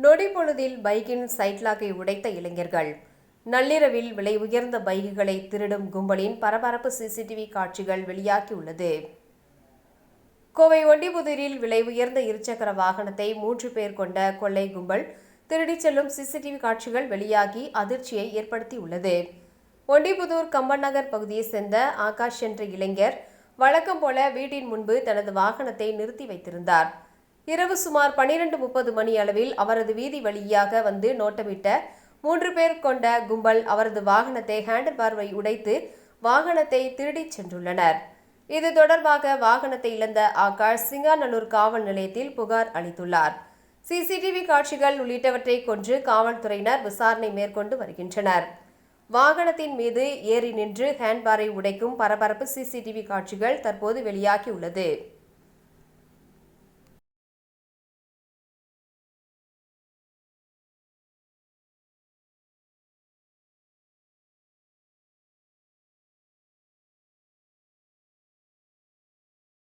நொடி பொழுதில் பைக்கின் சைட்லாக்கை உடைத்த இளைஞர்கள். நள்ளிரவில் விலை உயர்ந்த பைக்குகளை திருடும் கும்பலின் பரபரப்பு சிசிடிவி காட்சிகள் வெளியாகியுள்ளது. கோவை ஒண்டிப்புதூரில் விலை உயர்ந்த இருசக்கர வாகனத்தை 3 பேர் கொண்ட கொள்ளை கும்பல் திருடிச் செல்லும் சிசிடிவி காட்சிகள் வெளியாகி அதிர்ச்சியை ஏற்படுத்தியுள்ளது. ஒண்டிப்புதூர் கம்பன் நகர் பகுதியைச் சேர்ந்த ஆகாஷ் என்ற இளைஞர் வழக்கம் போல வீட்டின் முன்பு தனது வாகனத்தை நிறுத்தி வைத்திருந்தார். இரவு சுமார் 12:30 மணி அளவில் அவரது வீதி வழியாக வந்து நோட்டமிட்ட 3 பேர் கொண்ட கும்பல் அவரது வாகனத்தை ஹேண்டில் பார்வை உடைத்து வாகனத்தை திருடிச் சென்றுள்ளனர். இது தொடர்பாக வாகனத்தை இழந்த ஆகாஷ் சிங்காநல்லூர் காவல் நிலையத்தில் புகார் அளித்துள்ளார். சிசிடிவி காட்சிகள் உள்ளிட்டவற்றை கொண்டு காவல்துறையினர் விசாரணை மேற்கொண்டு வருகின்றனர். வாகனத்தின் மீது ஏறி நின்று ஹேண்ட்பாரை உடைக்கும் பரபரப்பு சிசிடிவி காட்சிகள் தற்போது வெளியாகியுள்ளது.